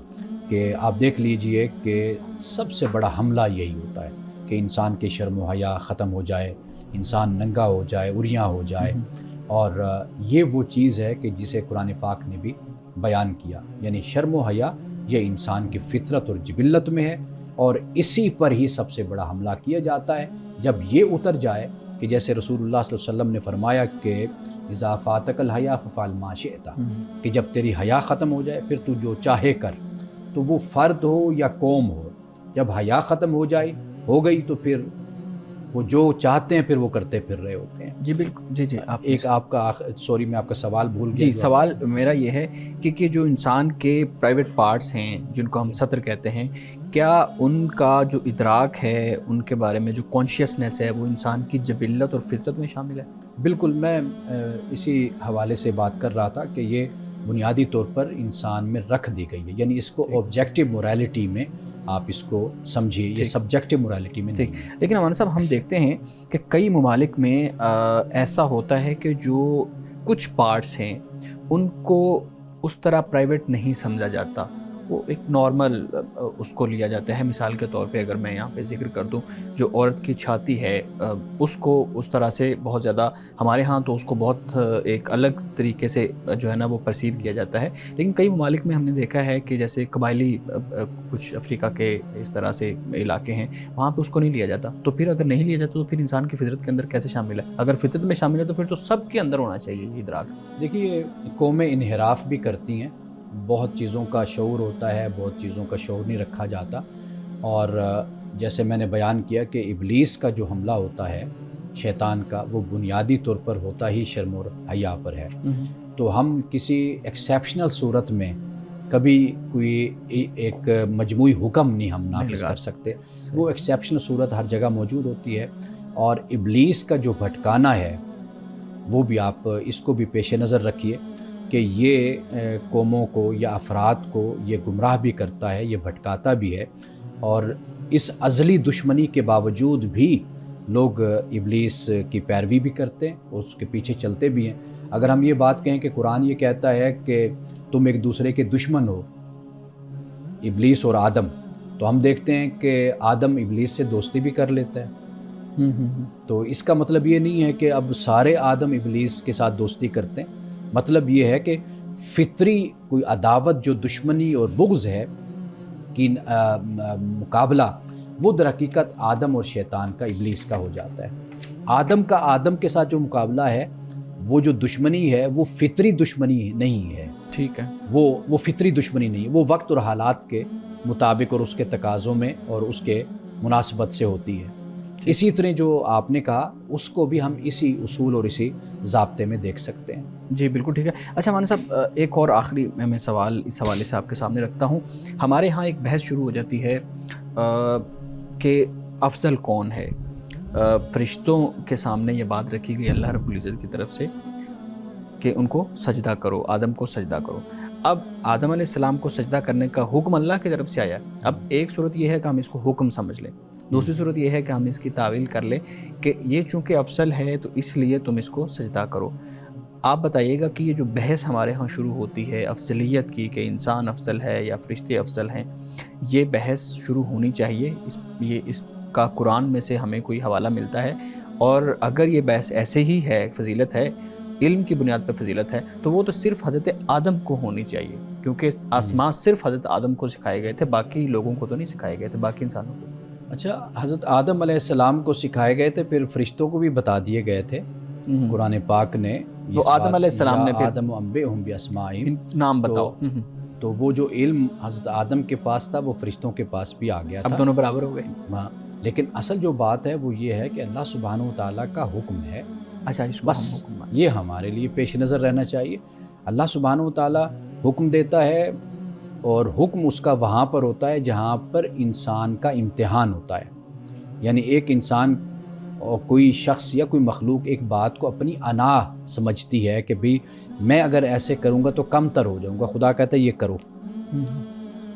کہ آپ دیکھ لیجئے کہ سب سے بڑا حملہ یہی ہوتا ہے کہ انسان کی شرم و حیا ختم ہو جائے، انسان ننگا ہو جائے، عریاں ہو جائے. اور یہ وہ چیز ہے کہ جسے قرآن پاک نے بھی بیان کیا. یعنی شرم و حیا یہ انسان کی فطرت اور جبلت میں ہے، اور اسی پر ہی سب سے بڑا حملہ کیا جاتا ہے. جب یہ اتر جائے کہ جیسے رسول اللہ صلی اللہ علیہ وسلم نے فرمایا کہ اذا فاتک الحیا ففعل ما شئت، کہ جب تیری حیا ختم ہو جائے پھر تو جو چاہے کر. تو وہ فرد ہو یا قوم ہو، جب حیا ختم ہو جائے ہو گئی تو پھر وہ جو چاہتے ہیں پھر وہ کرتے پھر رہے ہوتے ہیں. جی بالکل. جی ایک آپ کا سوری میں آپ کا سوال بھول گیا. جی سوال میرا یہ ہے کہ جو انسان کے پرائیویٹ پارٹس ہیں جن کو ہم صدر کہتے ہیں، کیا ان کا جو ادراک ہے، ان کے بارے میں جو کانشیسنیس ہے، وہ انسان کی جبلت اور فطرت میں شامل ہے؟ بالکل. میں اسی حوالے سے بات کر رہا تھا کہ یہ بنیادی طور پر انسان میں رکھ دی گئی ہے. یعنی اس کو آبجیکٹیو موریلٹی میں آپ اس کو سمجھیے، یہ سبجیکٹیو موریلٹی میں نہیں. لیکن مولانا صاحب، ہم دیکھتے ہیں کہ کئی ممالک میں ایسا ہوتا ہے کہ جو کچھ پارٹس ہیں ان کو اس طرح پرائیویٹ نہیں سمجھا جاتا, وہ ایک نارمل اس کو لیا جاتا ہے. مثال کے طور پہ اگر میں یہاں پہ ذکر کر دوں, جو عورت کی چھاتی ہے اس کو اس طرح سے بہت زیادہ, ہمارے ہاں تو اس کو بہت ایک الگ طریقے سے جو ہے نا وہ پرسیو کیا جاتا ہے, لیکن کئی ممالک میں ہم نے دیکھا ہے کہ جیسے قبائلی کچھ افریقہ کے اس طرح سے علاقے ہیں, وہاں پہ اس کو نہیں لیا جاتا. تو پھر اگر نہیں لیا جاتا تو پھر انسان کی فطرت کے اندر کیسے شامل ہے؟ اگر فطرت میں شامل ہے تو پھر تو سب کے اندر ہونا چاہیے یہ ادراک. دیکھیے قومیں انحراف بھی کرتی ہیں, بہت چیزوں کا شعور ہوتا ہے, بہت چیزوں کا شعور نہیں رکھا جاتا. اور جیسے میں نے بیان کیا کہ ابلیس کا جو حملہ ہوتا ہے شیطان کا, وہ بنیادی طور پر ہوتا ہی شرم اور حیا پر ہے. تو ہم کسی ایکسیپشنل صورت میں کبھی کوئی ایک مجموعی حکم نہیں ہم نافذ کر سکتے. وہ ایکسیپشنل صورت ہر جگہ موجود ہوتی ہے. اور ابلیس کا جو بھٹکانا ہے وہ بھی آپ اس کو بھی پیش نظر رکھیے کہ یہ قوموں کو یا افراد کو یہ گمراہ بھی کرتا ہے, یہ بھٹکاتا بھی ہے. اور اس ازلی دشمنی کے باوجود بھی لوگ ابلیس کی پیروی بھی کرتے ہیں, اس کے پیچھے چلتے بھی ہیں. اگر ہم یہ بات کہیں کہ قرآن یہ کہتا ہے کہ تم ایک دوسرے کے دشمن ہو, ابلیس اور آدم, تو ہم دیکھتے ہیں کہ آدم ابلیس سے دوستی بھی کر لیتا ہے. تو اس کا مطلب یہ نہیں ہے کہ اب سارے آدم ابلیس کے ساتھ دوستی کرتے ہیں. مطلب یہ ہے کہ فطری کوئی عداوت جو دشمنی اور بغض ہے کی مقابلہ, وہ در حقیقت آدم اور شیطان کا, ابلیس کا ہو جاتا ہے. آدم کا آدم کے ساتھ جو مقابلہ ہے, وہ جو دشمنی ہے وہ فطری دشمنی نہیں ہے. ٹھیک ہے, وہ فطری دشمنی نہیں ہے, وہ وقت اور حالات کے مطابق اور اس کے تقاضوں میں اور اس کے مناسبت سے ہوتی ہے. اسی طرح جو آپ نے کہا اس کو بھی ہم اسی اصول اور اسی ضابطے میں دیکھ سکتے ہیں. جی بالکل ٹھیک ہے. اچھا مولانا صاحب, ایک اور آخری میں سوال اس حوالے سے آپ کے سامنے رکھتا ہوں. ہمارے ہاں ایک بحث شروع ہو جاتی ہے کہ افضل کون ہے. فرشتوں کے سامنے یہ بات رکھی گئی اللہ رب العزت کی طرف سے کہ ان کو سجدہ کرو, آدم کو سجدہ کرو. اب آدم علیہ السلام کو سجدہ کرنے کا حکم اللہ کی طرف سے آیا. اب ایک صورت یہ ہے کہ ہم اس کو حکم سمجھ لیں, دوسری صورت یہ ہے کہ ہم اس کی تعویل کر لیں کہ یہ چونکہ افضل ہے تو اس لیے تم اس کو سجدہ کرو. آپ بتائیے گا کہ یہ جو بحث ہمارے ہاں شروع ہوتی ہے افضلیت کی کہ انسان افضل ہے یا فرشتے افضل ہیں, یہ بحث شروع ہونی چاہیے, اس کا قرآن میں سے ہمیں کوئی حوالہ ملتا ہے؟ اور اگر یہ بحث ایسے ہی ہے, فضیلت ہے, علم کی بنیاد پر فضیلت ہے, تو وہ تو صرف حضرت آدم کو ہونی چاہیے, کیونکہ آسمان صرف حضرت آدم کو سکھائے گئے تھے, باقی لوگوں کو تو نہیں سکھائے گئے تھے, باقی انسانوں کو. اچھا, حضرت آدم علیہ السلام کو سکھائے گئے تھے, پھر فرشتوں کو بھی بتا دیے گئے تھے. قرآن پاک نے تو آدم علیہ السلام نے آدم انبئہم باسمائہم نام بتاؤ, تو وہ جو علم حضرت آدم کے پاس تھا وہ فرشتوں کے پاس بھی آ گیا تھا. اب دونوں برابر ہو گئے. ہاں, لیکن اصل جو بات ہے وہ یہ ہے کہ اللہ سبحانہ و تعالیٰ کا حکم ہے. اچھا, اس کو بس یہ ہمارے لیے پیش نظر رہنا چاہیے. اللہ سبحانہ و تعالیٰ حکم دیتا ہے, اور حکم اس کا وہاں پر ہوتا ہے جہاں پر انسان کا امتحان ہوتا ہے. یعنی ایک انسان اور کوئی شخص یا کوئی مخلوق ایک بات کو اپنی انا سمجھتی ہے کہ بھی میں اگر ایسے کروں گا تو کم تر ہو جاؤں گا. خدا کہتا ہے یہ کرو,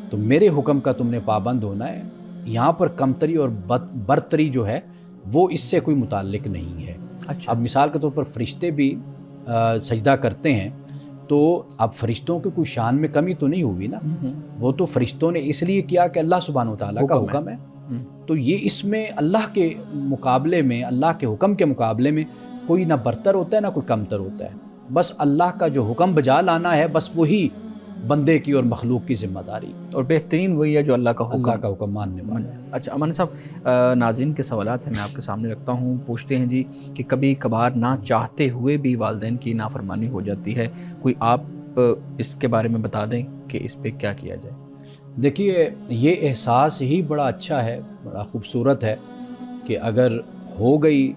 تو میرے حکم کا تم نے پابند ہونا ہے. یہاں پر کمتری اور برتری جو ہے وہ اس سے کوئی متعلق نہیں ہے. اچھا, اب مثال کے طور پر فرشتے بھی سجدہ کرتے ہیں, تو اب فرشتوں کی کوئی شان میں کمی تو نہیں ہوئی نا. وہ تو فرشتوں نے اس لیے کیا کہ اللہ سبحانہ و تعالیٰ کا حکم ہے. تو یہ اس میں اللہ کے مقابلے میں, اللہ کے حکم کے مقابلے میں کوئی نہ برتر ہوتا ہے نہ کوئی کمتر ہوتا ہے. بس اللہ کا جو حکم بجا لانا ہے, بس وہی بندے کی اور مخلوق کی ذمہ داری, اور بہترین وہی ہے جو اللہ کا حکم ماننے والا ہے. اچھا مولانا صاحب, ناظرین کے سوالات ہیں, میں آپ کے سامنے رکھتا ہوں. پوچھتے ہیں جی کہ کبھی کبھار نہ چاہتے ہوئے بھی والدین کی نافرمانی ہو جاتی ہے, کوئی آپ اس کے بارے میں بتا دیں کہ اس پہ کیا کیا جائے؟ دیکھیے, یہ احساس ہی بڑا اچھا ہے, بڑا خوبصورت ہے کہ اگر ہو گئی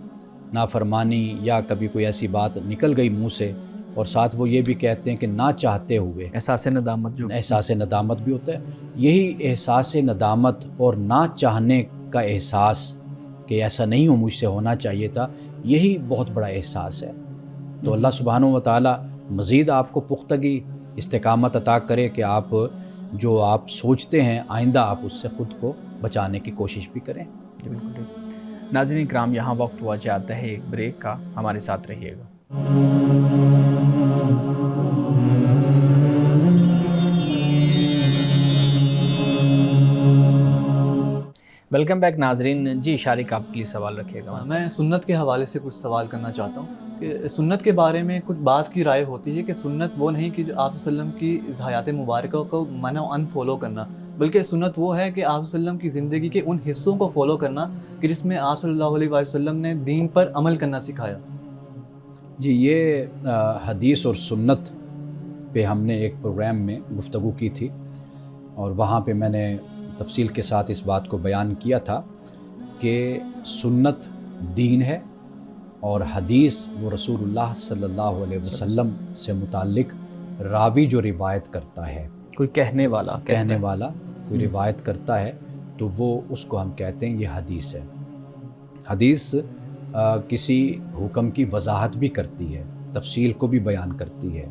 نافرمانی یا کبھی کوئی ایسی بات نکل گئی منہ سے, اور ساتھ وہ یہ بھی کہتے ہیں کہ نہ چاہتے ہوئے, احساس ندامت, جو احساس ندامت بھی ہوتا ہے. یہی احساس ندامت اور نہ چاہنے کا احساس کہ ایسا نہیں ہو, مجھ سے ہونا چاہیے تھا, یہی بہت بڑا احساس ہے. تو اللہ سبحانہ و تعالیٰ مزید آپ کو پختگی استقامت عطا کرے کہ آپ جو آپ سوچتے ہیں آئندہ آپ اس سے خود کو بچانے کی کوشش بھی کریں. بالکل. ناظرین کرام, یہاں وقت ہوا چاہتا ہے ایک بریک کا, ہمارے ساتھ رہیے گا. ویلکم بیک ناظرین. جی شارق آپ کے لیے سوال رکھیے گا. میں سنت کے حوالے سے کچھ سوال کرنا چاہتا ہوں کہ سنت کے بارے میں کچھ بعض کی رائے ہوتی ہے کہ سنت وہ نہیں کہ جو آپ صلی اللہ علیہ وسلم کی اس حیات مبارکہ کو منع و ان فالو کرنا، بلکہ سنت وہ ہے کہ آپ صلی اللہ علیہ وسلم کی زندگی کے ان حصوں کو فالو کرنا کہ جس میں آپ صلی اللہ علیہ وسلم نے دین پر عمل کرنا سکھایا. جی یہ حدیث اور سنت پہ ہم نے ایک پروگرام میں گفتگو کی تھی، اور وہاں پہ میں نے تفصیل کے ساتھ اس بات کو بیان کیا تھا کہ سنت دین ہے، اور حدیث وہ رسول اللہ صلی اللہ علیہ وسلم سے متعلق راوی جو روایت کرتا ہے، کوئی کہنے والا کوئی روایت کرتا ہے، تو وہ اس کو ہم کہتے ہیں یہ حدیث ہے. حدیث کسی حکم کی وضاحت بھی کرتی ہے، تفصیل کو بھی بیان کرتی ہے،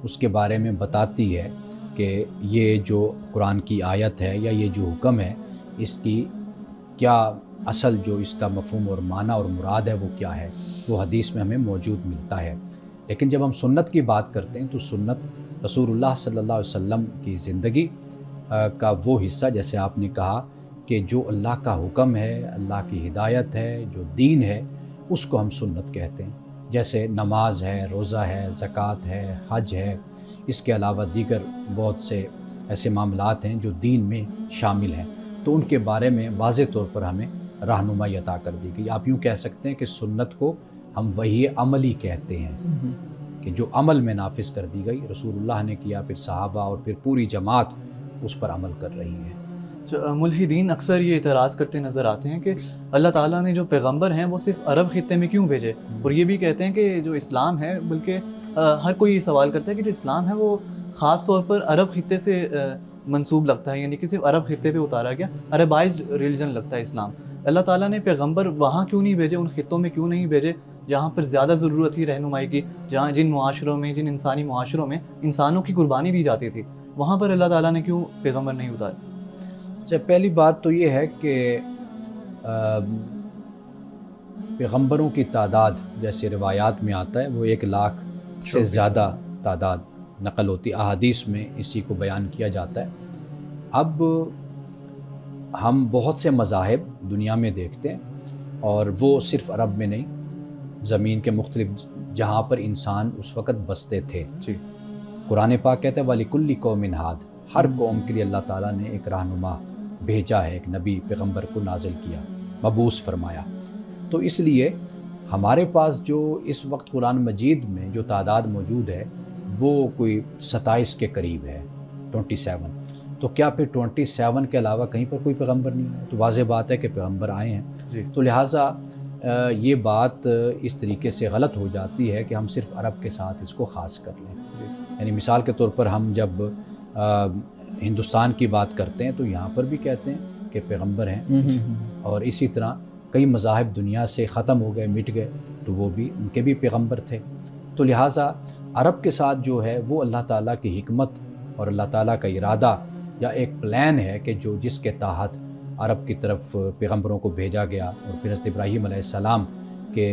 اس کے بارے میں بتاتی ہے کہ یہ جو قرآن کی آیت ہے یا یہ جو حکم ہے اس کی کیا اصل جو اس کا مفہوم اور معنی اور مراد ہے وہ کیا ہے، وہ حدیث میں ہمیں موجود ملتا ہے. لیکن جب ہم سنت کی بات کرتے ہیں تو سنت رسول اللہ صلی اللہ علیہ وسلم کی زندگی کا وہ حصہ، جیسے آپ نے کہا کہ جو اللہ کا حکم ہے، اللہ کی ہدایت ہے، جو دین ہے، اس کو ہم سنت کہتے ہیں. جیسے نماز ہے، روزہ ہے، زکوٰۃ ہے، حج ہے، اس کے علاوہ دیگر بہت سے ایسے معاملات ہیں جو دین میں شامل ہیں، تو ان کے بارے میں واضح طور پر ہمیں رہنمائی عطا کر دی گئی. آپ یوں کہہ سکتے ہیں کہ سنت کو ہم وہی عملی کہتے ہیں کہ جو عمل میں نافذ کر دی گئی، رسول اللہ نے کیا، پھر صحابہ اور پھر پوری جماعت اس پر عمل کر رہی ہے. ملحدین اکثر یہ اعتراض کرتے نظر آتے ہیں کہ اللہ تعالیٰ نے جو پیغمبر ہیں وہ صرف عرب خطے میں کیوں بھیجے، اور یہ بھی کہتے ہیں کہ جو اسلام ہے، بلکہ ہر کوئی یہ سوال کرتا ہے کہ جو اسلام ہے وہ خاص طور پر عرب خطے سے منسوب لگتا ہے، یعنی کہ صرف عرب خطے پہ اتارا گیا، عربائزڈ ریلیجن لگتا ہے اسلام. اللہ تعالیٰ نے پیغمبر وہاں کیوں نہیں بھیجے، ان خطوں میں کیوں نہیں بھیجے جہاں پر زیادہ ضرورت تھی رہنمائی کی، جہاں جن معاشروں میں، جن انسانی معاشروں میں انسانوں کی قربانی دی جاتی تھی، وہاں پر اللہ تعالیٰ نے کیوں پیغمبر نہیں اتارے؟ پہلی بات تو یہ ہے کہ پیغمبروں کی تعداد جیسے روایات میں آتا ہے وہ 1,00,000 سے زیادہ تعداد نقل ہوتی، احادیث میں اسی کو بیان کیا جاتا ہے. اب ہم بہت سے مذاہب دنیا میں دیکھتے ہیں، اور وہ صرف عرب میں نہیں، زمین کے مختلف جہاں پر انسان اس وقت بستے تھے. قرآن پاک کہتا ہے وَلِكُلِّ قَوْمٍ ہَادٍ، ہر قوم کے لیے اللہ تعالیٰ نے ایک رہنما بھیجا ہے، ایک نبی پیغمبر کو نازل کیا، مبعوث فرمایا. تو اس لیے ہمارے پاس جو اس وقت قرآن مجید میں جو تعداد موجود ہے وہ کوئی 27 کے قریب ہے، 27. تو کیا پھر 27 کے علاوہ کہیں پر کوئی پیغمبر نہیں ہے؟ تو واضح بات ہے کہ پیغمبر آئے ہیں. تو لہٰذا یہ بات اس طریقے سے غلط ہو جاتی ہے کہ ہم صرف عرب کے ساتھ اس کو خاص کر لیں. یعنی مثال کے طور پر ہم جب ہندوستان کی بات کرتے ہیں تو یہاں پر بھی کہتے ہیں کہ پیغمبر ہیں، اور اسی طرح کئی مذاہب دنیا سے ختم ہو گئے، مٹ گئے، تو وہ بھی ان کے بھی پیغمبر تھے. تو لہٰذا عرب کے ساتھ جو ہے وہ اللہ تعالیٰ کی حکمت اور اللہ تعالیٰ کا ارادہ یا ایک پلان ہے کہ جس کے تحت عرب کی طرف پیغمبروں کو بھیجا گیا. اور پھر حضرت ابراہیم علیہ السلام کے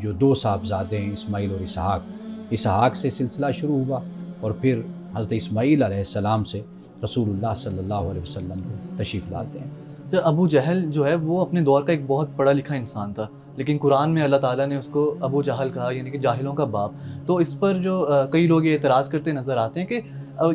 جو 2 صاحبزادے ہیں، اسماعیل اور اسحاق سے سلسلہ شروع ہوا، اور پھر حضرت اسماعیل علیہ السلام سے رسول اللہ صلی اللہ علیہ وسلم کو تشریف لاتے ہیں. ابو جہل جو ہے وہ اپنے دور کا ایک بہت پڑھا لکھا انسان تھا، لیکن قرآن میں اللہ تعالیٰ نے اس کو ابو جہل کہا، یعنی کہ جاہلوں کا باپ. تو اس پر جو کئی لوگ یہ اعتراض کرتے نظر آتے ہیں کہ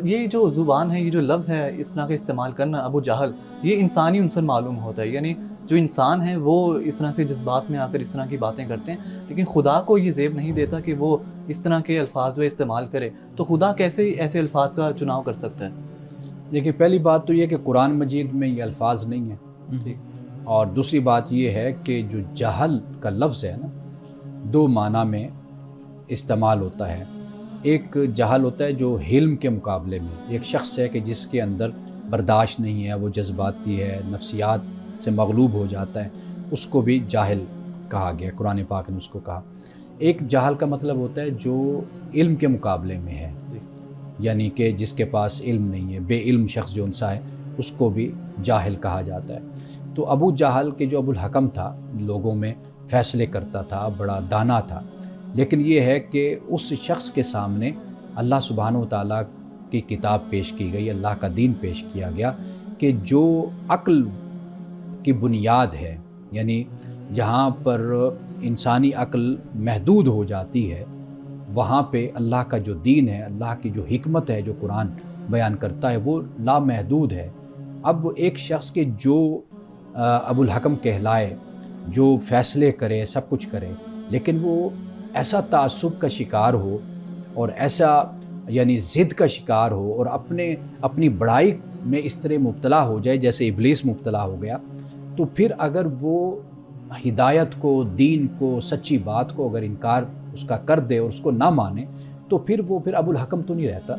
یہ جو زبان ہے، یہ جو لفظ ہے اس طرح کا استعمال کرنا ابو جہل، یہ انسانی عنصر معلوم ہوتا ہے، یعنی جو انسان ہے وہ اس طرح سے جذبات میں آ کر اس طرح کی باتیں کرتے ہیں، لیکن خدا کو یہ زیب نہیں دیتا کہ وہ اس طرح کے الفاظ جو استعمال کرے. تو خدا کیسے ایسے الفاظ کا چناؤ کر سکتا ہے؟ دیکھیے پہلی بات تو یہ کہ قرآن مجید میں یہ الفاظ نہیں ہیں، اور دوسری بات یہ ہے کہ جو جہل کا لفظ ہے نا 2 معنی میں استعمال ہوتا ہے. ایک جہل ہوتا ہے جو حلم کے مقابلے میں، ایک شخص ہے کہ جس کے اندر برداشت نہیں ہے، وہ جذباتی ہے، نفسیات سے مغلوب ہو جاتا ہے، اس کو بھی جاہل کہا گیا، قرآن پاک نے اس کو کہا. ایک جہل کا مطلب ہوتا ہے جو علم کے مقابلے میں ہے، یعنی کہ جس کے پاس علم نہیں ہے، بے علم شخص جو انسا ہے اس کو بھی جاہل کہا جاتا ہے. تو ابو جہل کے جو ابو الحکم تھا، لوگوں میں فیصلے کرتا تھا، بڑا دانا تھا، لیکن یہ ہے کہ اس شخص کے سامنے اللہ سبحانہ و تعالیٰ کی کتاب پیش کی گئی، اللہ کا دین پیش کیا گیا کہ جو عقل کی بنیاد ہے، یعنی جہاں پر انسانی عقل محدود ہو جاتی ہے وہاں پہ اللہ کا جو دین ہے، اللہ کی جو حکمت ہے جو قرآن بیان کرتا ہے وہ لامحدود ہے۔ اب ایک شخص کے جو ابو الحکم کہلائے، جو فیصلے کرے، سب کچھ کرے، لیکن وہ ایسا تعصب کا شکار ہو اور ایسا یعنی ضد کا شکار ہو اور اپنی بڑائی میں اس طرح مبتلا ہو جائے جیسے ابلیس مبتلا ہو گیا، تو پھر اگر وہ ہدایت کو، دین کو، سچی بات کو اگر انکار اس کا کر دے اور اس کو نہ مانے تو پھر وہ ابو الحکم تو نہیں رہتا،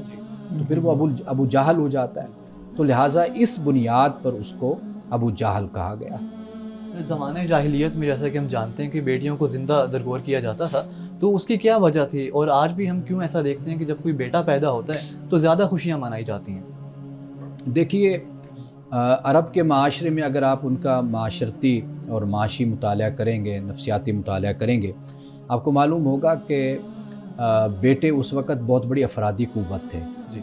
تو پھر وہ ابو جہل ہو جاتا ہے۔ تو لہٰذا اس بنیاد پر اس کو ابو جہل کہا گیا۔ زمانۂ جاہلیت میں جیسا کہ ہم جانتے ہیں کہ بیٹیوں کو زندہ درگور کیا جاتا تھا، تو اس کی کیا وجہ تھی، اور آج بھی ہم کیوں ایسا دیکھتے ہیں کہ جب کوئی بیٹا پیدا ہوتا ہے تو زیادہ خوشیاں منائی جاتی ہیں؟ دیکھیے عرب کے معاشرے میں اگر آپ ان کا معاشرتی اور معاشی مطالعہ کریں گے، نفسیاتی مطالعہ کریں گے، آپ کو معلوم ہوگا کہ بیٹے اس وقت بہت بڑی افرادی قوت تھے، جی،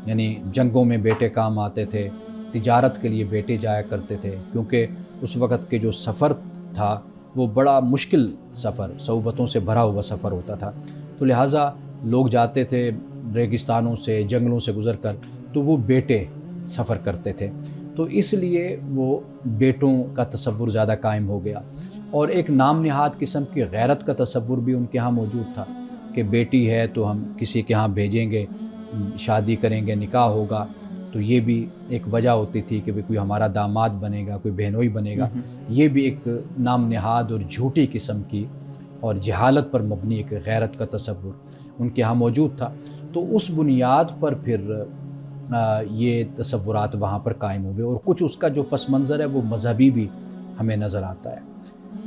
یعنی جنگوں میں بیٹے کام آتے تھے، تجارت کے لیے بیٹے جایا کرتے تھے، کیونکہ اس وقت کے جو سفر تھا وہ بڑا مشکل سفر، صعوبتوں سے بھرا ہوا سفر ہوتا تھا، تو لہٰذا لوگ جاتے تھے ریگستانوں سے، جنگلوں سے گزر کر، تو وہ بیٹے سفر کرتے تھے، تو اس لیے وہ بیٹوں کا تصور زیادہ قائم ہو گیا، اور ایک نام نہاد قسم کی غیرت کا تصور بھی ان کے ہاں موجود تھا کہ بیٹی ہے تو ہم کسی کے ہاں بھیجیں گے، شادی کریں گے، نکاح ہوگا، تو یہ بھی ایک وجہ ہوتی تھی کہ کوئی ہمارا داماد بنے گا، کوئی بہنوئی بنے گا۔ یہ بھی ایک نام نہاد اور جھوٹی قسم کی اور جہالت پر مبنی ایک غیرت کا تصور ان کے ہاں موجود تھا، تو اس بنیاد پر پھر یہ تصورات وہاں پر قائم ہوئے، اور کچھ اس کا جو پس منظر ہے وہ مذہبی بھی ہمیں نظر آتا ہے،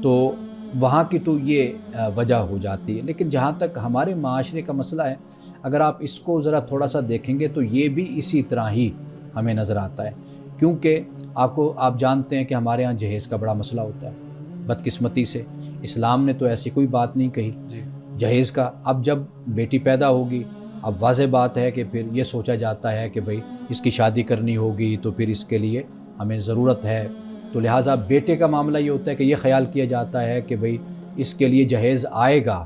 تو وہاں کی تو یہ وجہ ہو جاتی ہے۔ لیکن جہاں تک ہمارے معاشرے کا مسئلہ ہے، اگر آپ اس کو ذرا تھوڑا سا دیکھیں گے تو یہ بھی اسی طرح ہی ہمیں نظر آتا ہے، کیونکہ آپ جانتے ہیں کہ ہمارے ہاں جہیز کا بڑا مسئلہ ہوتا ہے، بدقسمتی سے اسلام نے تو ایسی کوئی بات نہیں کہی جہیز کا۔ اب جب بیٹی پیدا ہوگی، اب واضح بات ہے کہ پھر یہ سوچا جاتا ہے کہ بھئی اس کی شادی کرنی ہوگی تو پھر اس کے لیے ہمیں ضرورت ہے، تو لہٰذا بیٹے کا معاملہ یہ ہوتا ہے کہ یہ خیال کیا جاتا ہے کہ بھئی اس کے لیے جہیز آئے گا،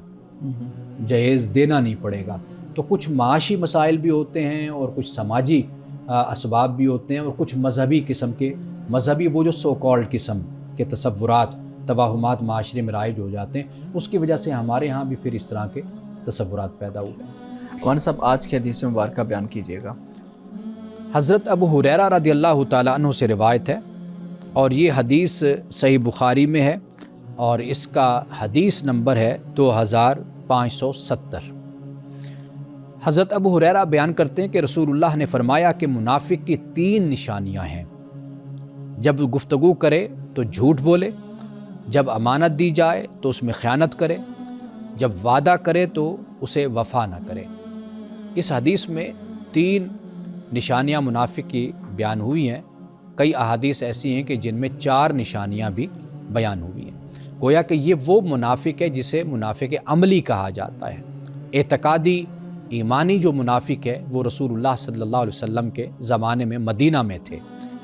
جہیز دینا نہیں پڑے گا۔ تو کچھ معاشی مسائل بھی ہوتے ہیں اور کچھ سماجی اسباب بھی ہوتے ہیں، اور کچھ مذہبی وہ جو سو کالڈ قسم کے تصورات، توہمات معاشرے میں رائج ہو جاتے ہیں، اس کی وجہ سے ہمارے ہاں بھی پھر اس طرح کے تصورات پیدا ہوئے ہیں۔ مولانا صاحب آج کی حدیث مبارکہ بیان کیجیے گا۔ حضرت ابو ہریرہ رضی اللہ تعالیٰ عنہ سے روایت ہے، اور یہ حدیث صحیح بخاری میں ہے، اور اس کا حدیث نمبر ہے 2570۔ حضرت ابو ہریرہ بیان کرتے ہیں کہ رسول اللہ نے فرمایا کہ منافق کی 3 نشانیاں ہیں: جب گفتگو کرے تو جھوٹ بولے، جب امانت دی جائے تو اس میں خیانت کرے، جب وعدہ کرے تو اسے وفا نہ کرے۔ اس حدیث میں 3 نشانیاں منافق کی بیان ہوئی ہیں، کئی احادیث ایسی ہیں کہ جن میں 4 نشانیاں بھی بیان ہوئی ہیں۔ گویا کہ یہ وہ منافق ہے جسے منافق عملی کہا جاتا ہے۔ اعتقادی ایمانی جو منافق ہے وہ رسول اللہ صلی اللہ علیہ وسلم کے زمانے میں مدینہ میں تھے،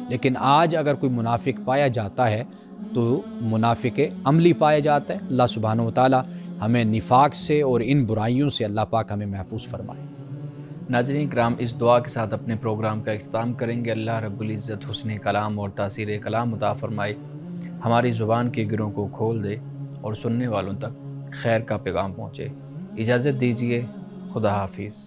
لیکن آج اگر کوئی منافق پایا جاتا ہے تو منافق عملی پایا جاتا ہے۔ اللہ سبحانہ و تعالی ہمیں نفاق سے اور ان برائیوں سے اللہ پاک ہمیں محفوظ فرمائے۔ ناظرین کرام، اس دعا کے ساتھ اپنے پروگرام کا اختتام کریں گے۔ اللہ رب العزت حسن کلام اور تاثیر کلام عطا فرمائے، ہماری زبان کے گروں کو کھول دے اور سننے والوں تک خیر کا پیغام پہنچے۔ اجازت دیجیے، خدا حافظ۔